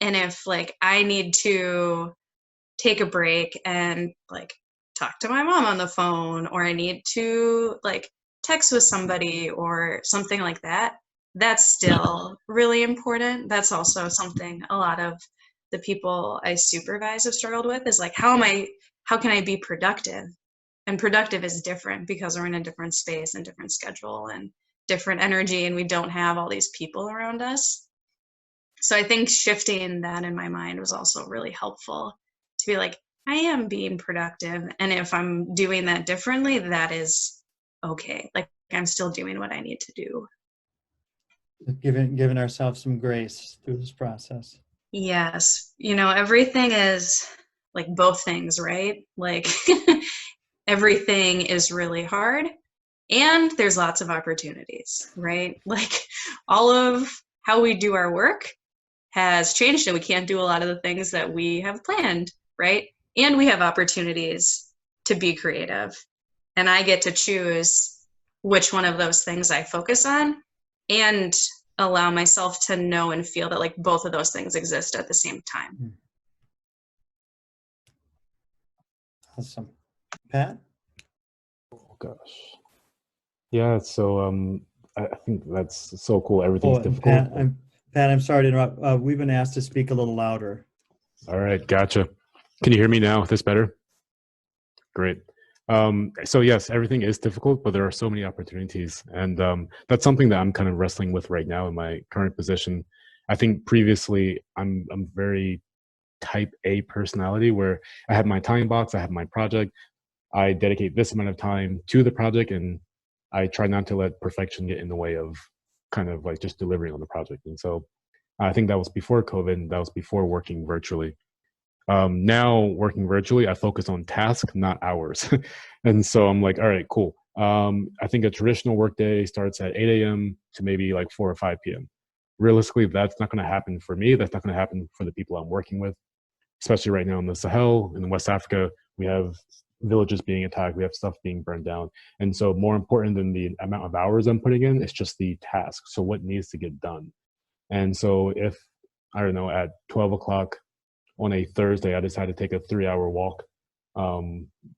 S5: And if like I need to take a break and like talk to my mom on the phone, or I need to like text with somebody or something like that, that's still really important. That's also something a lot of the people I supervise have struggled with, is like, how can I be productive? And productive is different because we're in a different space and different schedule and different energy, and we don't have all these people around us. So I think shifting that in my mind was also really helpful, to be like, I am being productive, and if I'm doing that differently, that is okay. Like I'm still doing what I need to do.
S2: Giving ourselves some grace through this process.
S5: Yes. Everything is like both things, right? Like everything is really hard and there's lots of opportunities, right? Like all of how we do our work has changed, and we can't do a lot of the things that we have planned, right? And we have opportunities to be creative, and I get to choose which one of those things I focus on, and allow myself to know and feel that like both of those things exist at the same time.
S2: Awesome. Pat?
S4: Oh gosh. Yeah, so I think that's so cool. Everything's difficult.
S2: Pat, I'm sorry to interrupt. We've been asked to speak a little louder.
S4: All right, gotcha. Can you hear me now? Is this better? Great. So yes, everything is difficult, but there are so many opportunities, and that's something that I'm kind of wrestling with right now in my current position. I think previously I'm very type A personality where I have my time box, I have my project, I dedicate this amount of time to the project, and I try not to let perfection get in the way of kind of like just delivering on the project. And so I think that was before COVID, and that was before working virtually. Now working virtually, I focus on task, not hours. And so I'm like, all right, cool. I think a traditional workday starts at 8 a.m. to maybe like 4 or 5 p.m. Realistically, that's not going to happen for me. That's not going to happen for the people I'm working with, especially right now in the Sahel, in West Africa. We have villages being attacked, we have stuff being burned down. And so more important than the amount of hours I'm putting in, it's just the task. So what needs to get done? And so if, I don't know, at 12 o'clock on a Thursday, I decide to take a 3-hour walk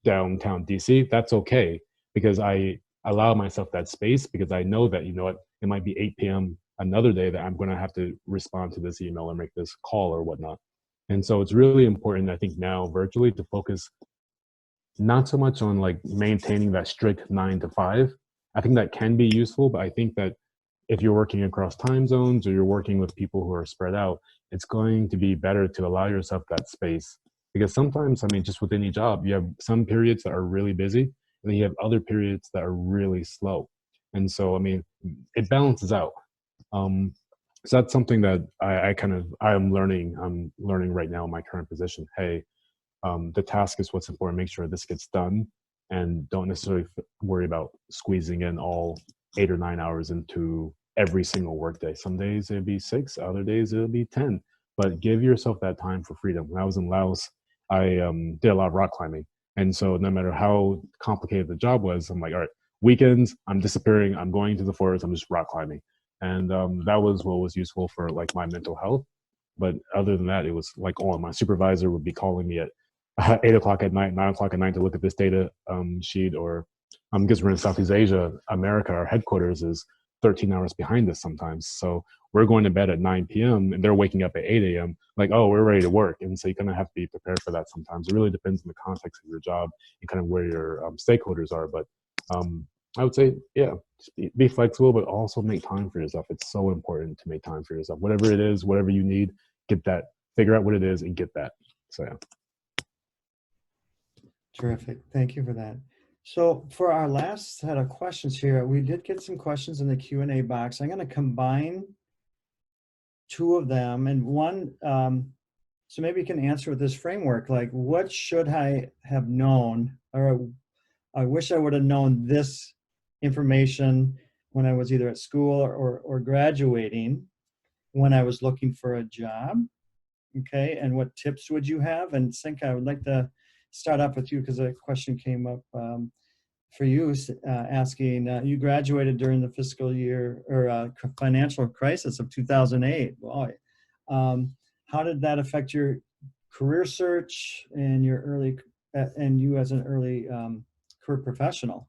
S4: downtown DC, that's okay, because I allow myself that space, because I know that, you know what, it might be 8 p.m. another day that I'm going to have to respond to this email or make this call or whatnot. And so it's really important, I think, now virtually to focus not so much on like maintaining that strict 9 to 5. I think that can be useful, but I think that if you're working across time zones or you're working with people who are spread out, it's going to be better to allow yourself that space. Because sometimes, I mean, just with any job, you have some periods that are really busy, and then you have other periods that are really slow. And so, I mean, it balances out. So that's something that I'm learning right now in my current position. Hey, the task is what's important. Make sure this gets done, and don't necessarily worry about squeezing in all 8 or 9 hours into every single workday. Some days it'll be 6, other days it'll be 10. But give yourself that time for freedom. When I was in Laos, I did a lot of rock climbing, and so no matter how complicated the job was, I'm like, all right, weekends, I'm disappearing. I'm going to the forest. I'm just rock climbing, and that was what was useful for like my mental health. But other than that, it was like on. My supervisor would be calling me at 8 o'clock at night, 9 o'clock at night to look at this data sheet, or because we're in Southeast Asia, America, our headquarters is 13 hours behind us sometimes. So we're going to bed at 9 p.m. and they're waking up at 8 a.m. like, oh, we're ready to work. And so you kind of have to be prepared for that sometimes. It really depends on the context of your job and kind of where your stakeholders are. But I would say, yeah, just be flexible, but also make time for yourself. It's so important to make time for yourself. Whatever it is, whatever you need, get that, figure out what it is and get that. So yeah.
S2: Terrific. Thank you for that. So for our last set of questions here, we did get some questions in the Q&A box. I'm going to combine two of them and one, so maybe you can answer with this framework, like what should I have known, or I wish I would have known this information when I was either at school or graduating, when I was looking for a job. Okay, and what tips would you have? And Senka, I would like to start off with you because a question came up for you, asking, you graduated during the fiscal year or financial crisis of 2008. Boy, how did that affect your career search and your early, and you as an early career professional?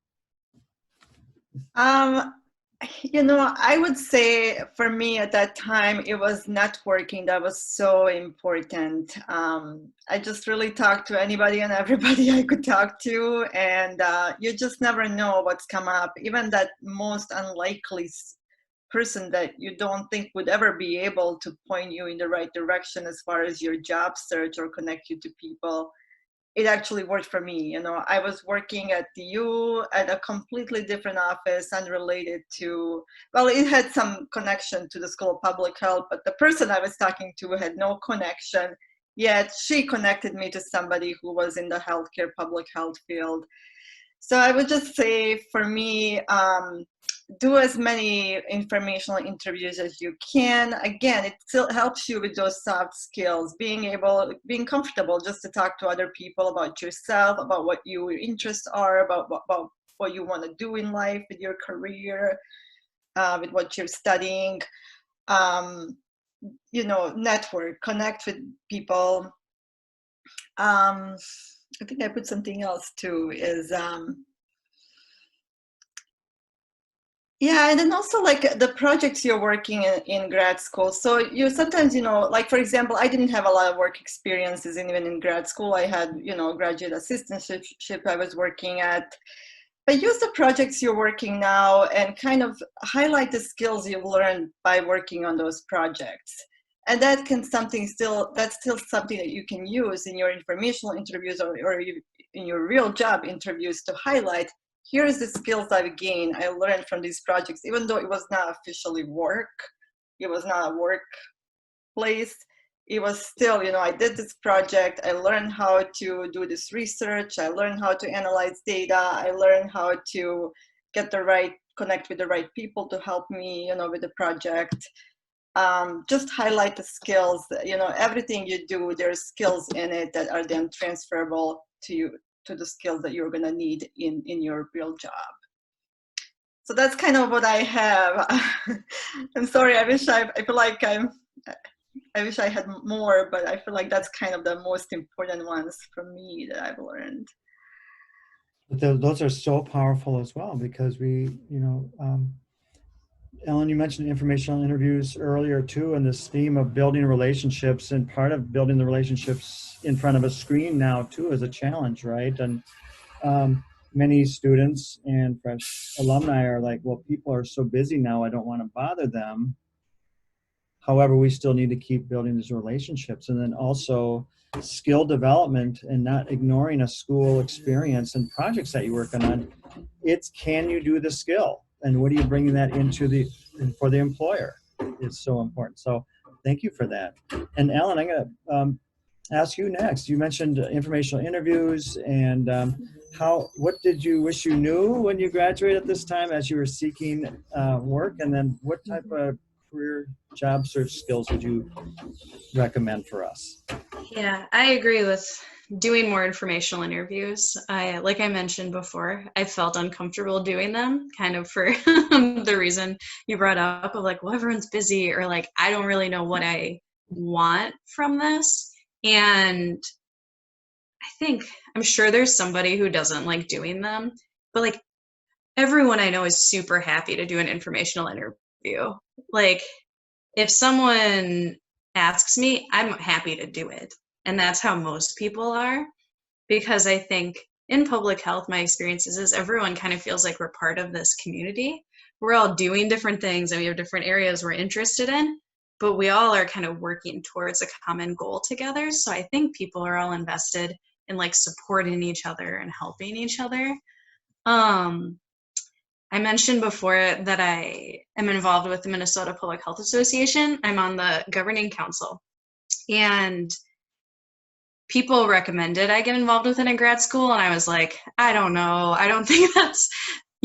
S3: You know, I would say for me at that time, it was networking that was so important. I just really talked to anybody and everybody I could talk to, and you just never know what's come up. Even that most unlikely person that you don't think would ever be able to point you in the right direction as far as your job search or connect you to people. It actually worked for me. You know, I was working at the U at a completely different office, unrelated to, well, it had some connection to the School of Public Health, but the person I was talking to had no connection, yet she connected me to somebody who was in the healthcare public health field. So I would just say for me, do as many informational interviews as you can. Again, it still helps you with those soft skills, being comfortable just to talk to other people about yourself, about what your interests are, about what you want to do in life with your career, with what you're studying. You know, network, connect with people. I think I put something else too, is Yeah, and then also like the projects you're working in grad school. So you sometimes, like for example, I didn't have a lot of work experiences even in grad school. I had, graduate assistantship I was working at. But use the projects you're working now and kind of highlight the skills you've learned by working on those projects. And that's still something that you can use in your informational interviews or in your real job interviews to highlight, here's the skills I've gained, I learned from these projects, even though it was not officially work, it was not a workplace, it was still, I did this project, I learned how to do this research, I learned how to analyze data, I learned how to connect with the right people to help me, with the project. Just highlight the skills, everything you do, there's skills in it that are then transferable to the skills that you're going to need in your real job. So that's kind of what I have. I'm sorry, I feel like I wish I had more, but I feel like that's kind of the most important ones for me that I've learned.
S2: Those are so powerful as well, because Ellen, you mentioned informational interviews earlier too, and this theme of building relationships, and part of building the relationships in front of a screen now too is a challenge, right? And many students and fresh alumni are like, well, people are so busy now, I don't want to bother them. However, we still need to keep building these relationships, and then also skill development and not ignoring a school experience and projects that you're working on. It's, can you do the skill? And what are you bringing that into for the employer? It's so important. So thank you for that. And Ellen, I'm going to ask you next. You mentioned informational interviews, and what did you wish you knew when you graduated this time as you were seeking work? And then what type of career job search skills would you recommend for us?
S5: Yeah, I agree with doing more informational interviews. Like I mentioned before, I felt uncomfortable doing them, kind of for the reason you brought up of like, well, everyone's busy, or like, I don't really know what I want from this. And I'm sure there's somebody who doesn't like doing them, but like everyone I know is super happy to do an informational interview. Like if someone asks me, I'm happy to do it. And that's how most people are, because I think in public health, my experiences is everyone kind of feels like we're part of this community. We're all doing different things and we have different areas we're interested in, but we all are kind of working towards a common goal together. So I think people are all invested in like supporting each other and helping each other. I mentioned before that I am involved with the Minnesota Public Health Association. I'm on the governing council, and people recommended I get involved with it in grad school. And I was like, I don't know. I don't think that's,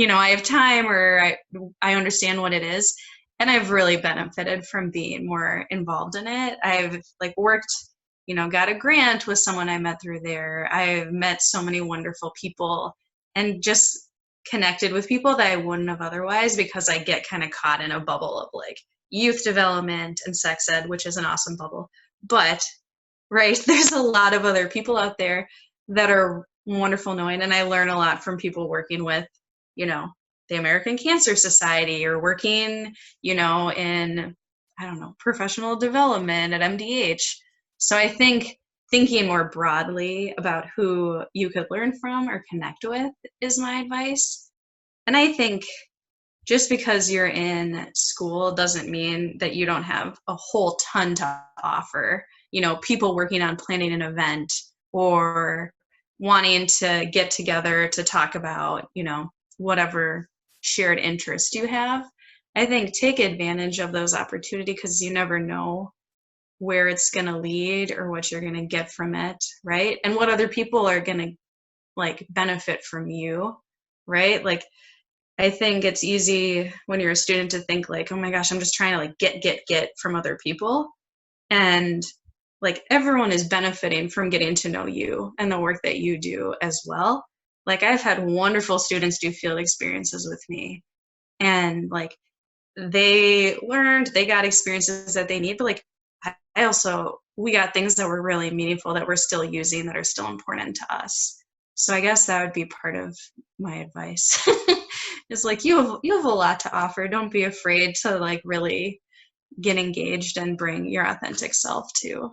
S5: I have time, or I understand what it is. And I've really benefited from being more involved in it. I've like worked, got a grant with someone I met through there. I've met so many wonderful people and just connected with people that I wouldn't have otherwise, because I get kind of caught in a bubble of like youth development and sex ed, which is an awesome bubble. But right, there's a lot of other people out there that are wonderful knowing, and I learn a lot from people working with, the American Cancer Society, or working, in, I don't know, professional development at MDH. So I think thinking more broadly about who you could learn from or connect with is my advice. And I think just because you're in school doesn't mean that you don't have a whole ton to offer. People working on planning an event or wanting to get together to talk about, whatever shared interest you have. I think take advantage of those opportunities, because you never know where it's going to lead or what you're going to get from it, right? And what other people are going to like benefit from you, right? Like I think it's easy when you're a student to think like, oh my gosh, I'm just trying to like get from other people. And like everyone is benefiting from getting to know you and the work that you do as well. Like I've had wonderful students do field experiences with me, and like they got experiences that they need, but like we got things that were really meaningful that we're still using, that are still important to us. So I guess that would be part of my advice. is like, you have a lot to offer. Don't be afraid to like really get engaged and bring your authentic self too.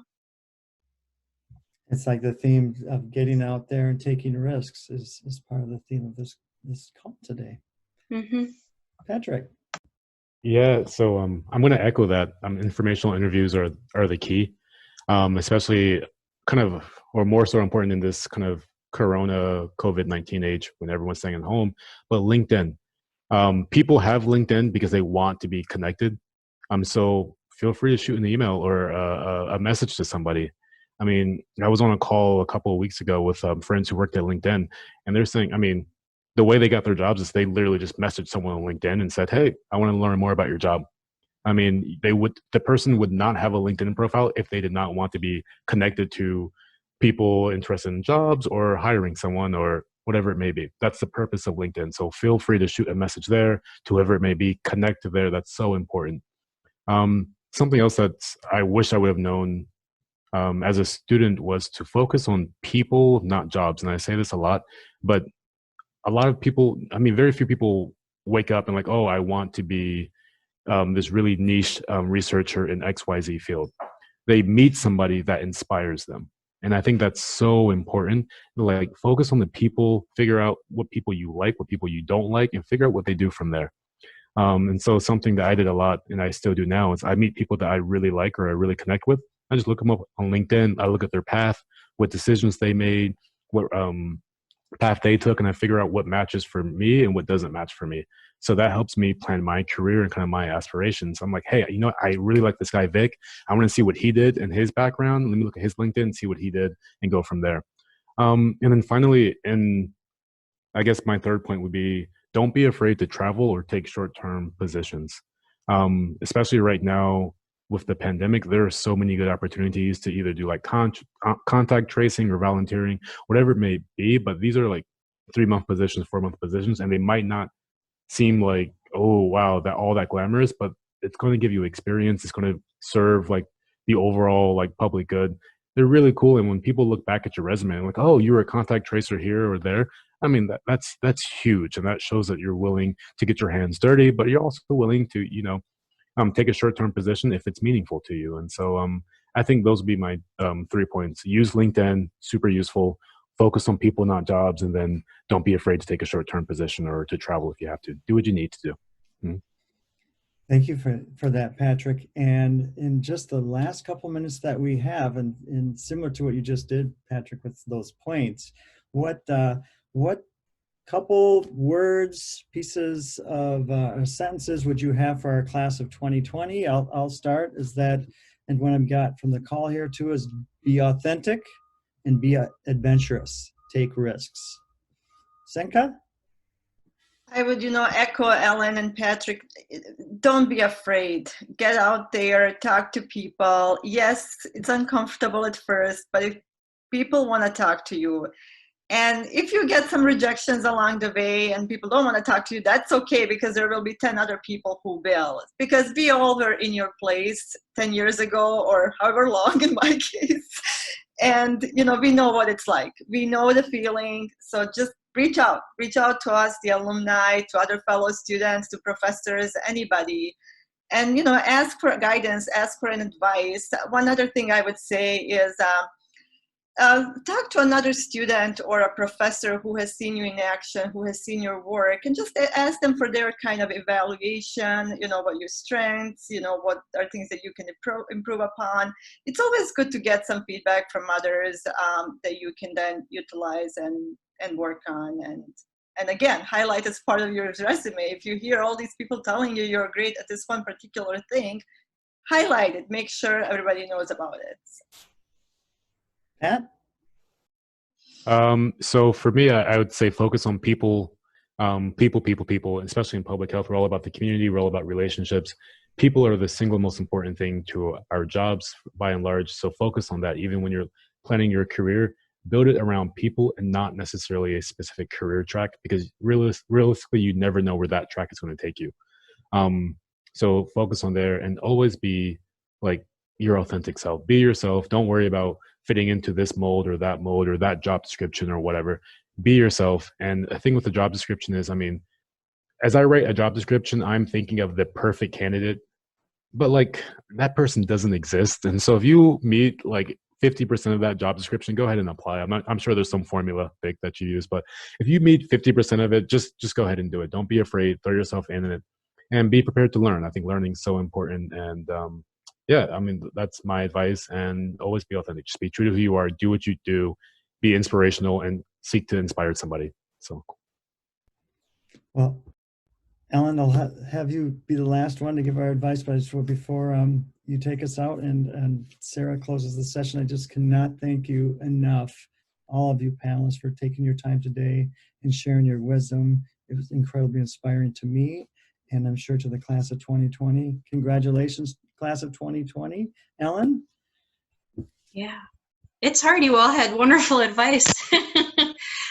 S2: It's like the theme of getting out there and taking risks is part of the theme of this call today.
S5: Mm-hmm.
S2: Patrick.
S4: Yeah, so I'm going to echo that. Informational interviews are the key, especially kind of, or more so important in this kind of Corona COVID-19 age when everyone's staying at home. But LinkedIn, people have LinkedIn because they want to be connected. So feel free to shoot an email or a message to somebody. I mean, I was on a call a couple of weeks ago with friends who worked at LinkedIn, and they're saying, I mean, the way they got their jobs is they literally just messaged someone on LinkedIn and said, "Hey, I want to learn more about your job." I mean, the person would not have a LinkedIn profile if they did not want to be connected to people interested in jobs or hiring someone or whatever it may be. That's the purpose of LinkedIn. So feel free to shoot a message there to whoever it may be. Connect there. That's so important. Something else that I wish I would have known as a student was to focus on people, not jobs. And I say this a lot, but a lot of people, I mean, very few people wake up and like, oh, I want to be this really niche researcher in XYZ field. They meet somebody that inspires them. And I think that's so important. Like, focus on the people, figure out what people you like, what people you don't like, and figure out what they do from there. And so something that I did a lot, and I still do now, is I meet people that I really like or I really connect with. I just look them up on LinkedIn. I look at their path, what decisions they made, what path they took, and I figure out what matches for me and what doesn't match for me. So that helps me plan my career and kind of my aspirations. I'm like, hey, you know what? I really like this guy, Vic. I want to see what he did in his background. Let me look at his LinkedIn and see what he did and go from there. And then finally, and I guess my third point would be, don't be afraid to travel or take short-term positions. Especially right now with the pandemic, there are so many good opportunities to either do like contact tracing or volunteering, whatever it may be. But these are like 3-month positions, 4-month positions, and they might not seem like, oh, wow, that all that glamorous, but it's going to give you experience. It's going to serve like the overall like public good. They're really cool. And when people look back at your resume, like, oh, you were a contact tracer here or there. I mean, that's huge. And that shows that you're willing to get your hands dirty, but you're also willing to, you know, take a short-term position if it's meaningful to you. And so I think those would be my 3 points. Use LinkedIn, super useful. Focus on people, not jobs. And then don't be afraid to take a short-term position or to travel if you have to. Do what you need to do. Mm-hmm.
S2: Thank you for that, Patrick. And in just the last couple minutes that we have, and similar to what you just did, Patrick, with those points, what couple words, pieces of sentences would you have for our class of 2020? I'll start. Is that, and what I've got from the call here too, is be authentic and be adventurous. Take risks. Senka?
S3: I would, echo Ellen and Patrick. Don't be afraid. Get out there, talk to people. Yes, it's uncomfortable at first, but if people want to talk to you, and if you get some rejections along the way and people don't want to talk to you, that's okay, because there will be 10 other people who will. Because we all were in your place 10 years ago or however long in my case. And, we know what it's like. We know the feeling. So just reach out to us, the alumni, to other fellow students, to professors, anybody. And, ask for guidance, ask for an advice. One other thing I would say is, talk to another student or a professor who has seen you in action, who has seen your work, and just ask them for their kind of evaluation, what your strengths, what are things that you can improve upon. It's always good to get some feedback from others that you can then utilize and work on. And again, highlight as part of your resume. If you hear all these people telling you you're great at this one particular thing, highlight it, make sure everybody knows about it.
S2: Pat?
S4: So for me, I would say focus on people, people, especially in public health. We're all about the community. We're all about relationships. People are the single most important thing to our jobs by and large. So focus on that. Even when you're planning your career, build it around people and not necessarily a specific career track, because realistically, you never know where that track is going to take you. So focus on there and always be like your authentic self. Be yourself. Don't worry about fitting into this mold or that job description or whatever. Be yourself. And the thing with the job description is, I mean, as I write a job description, I'm thinking of the perfect candidate, but like that person doesn't exist. And so if you meet like 50% of that job description, go ahead and apply. I'm sure there's some formula, Vic, that you use, but if you meet 50% of it, just go ahead and do it. Don't be afraid. Throw yourself in it, and be prepared to learn. I think learning is so important. And yeah, I mean, that's my advice. And always be authentic. Just be true to who you are. Do what you do. Be inspirational and seek to inspire somebody. So,
S2: Well, Ellen, I'll have you be the last one to give our advice, but before you take us out and Sarah closes the session, I just cannot thank you enough, all of you panelists, for taking your time today and sharing your wisdom. It was incredibly inspiring to me, and I'm sure to the class of 2020. Congratulations, class of 2020. Ellen?
S5: Yeah, it's hard. You all had wonderful advice.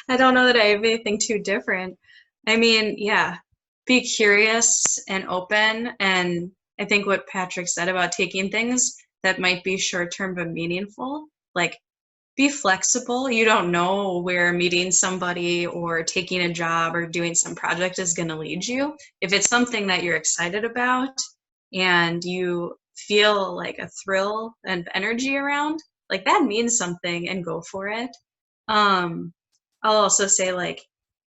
S5: I don't know that I have anything too different. I mean, yeah, be curious and open. And I think what Patrick said about taking things that might be short-term but meaningful, like be flexible. You don't know where meeting somebody or taking a job or doing some project is going to lead you. If it's something that you're excited about and you feel like a thrill and energy around, like that means something, and go for it. I'll also say, like,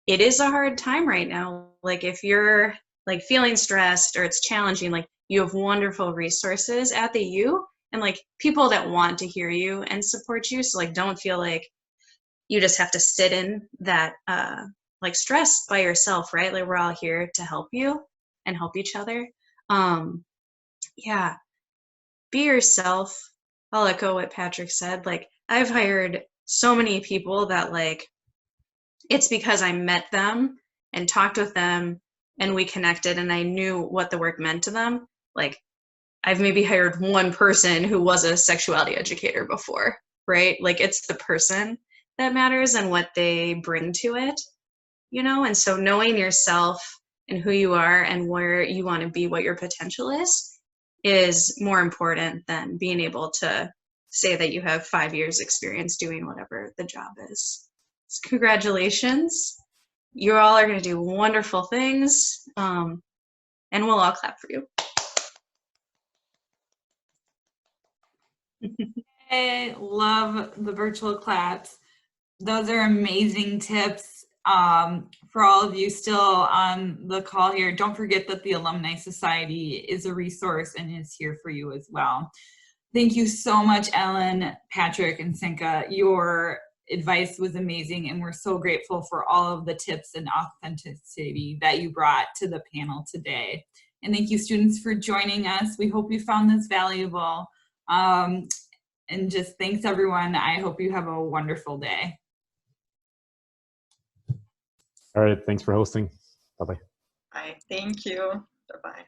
S5: it is a hard time right now. Like if you're like feeling stressed or it's challenging, like you have wonderful resources at the U and like people that want to hear you and support you. So like don't feel like you just have to sit in that like stress by yourself, right? Like we're all here to help you and help each other. Yeah, be yourself. I'll echo what Patrick said. Like I've hired so many people that like it's because I met them and talked with them and we connected and I knew what the work meant to them. Like I've maybe hired one person who was a sexuality educator before, right? Like it's the person that matters and what they bring to it, you know? And so knowing yourself and who you are and where you want to be, what your potential is more important than being able to say that you have 5 years experience doing whatever the job is. So congratulations. You all are going to do wonderful things, and we'll all clap for you.
S1: I love the virtual claps. Those are amazing tips for all of you still on the call here. Don't forget that the Alumni Society is a resource and is here for you as well. Thank you so much, Ellen, Patrick, and Senka. Your advice was amazing, and we're so grateful for all of the tips and authenticity that you brought to the panel today. And thank you, students, for joining us. We hope you found this valuable. And just thanks, everyone. I hope you have a wonderful day.
S4: all right. Thanks for hosting. Bye-bye.
S3: Thank you. Bye-bye.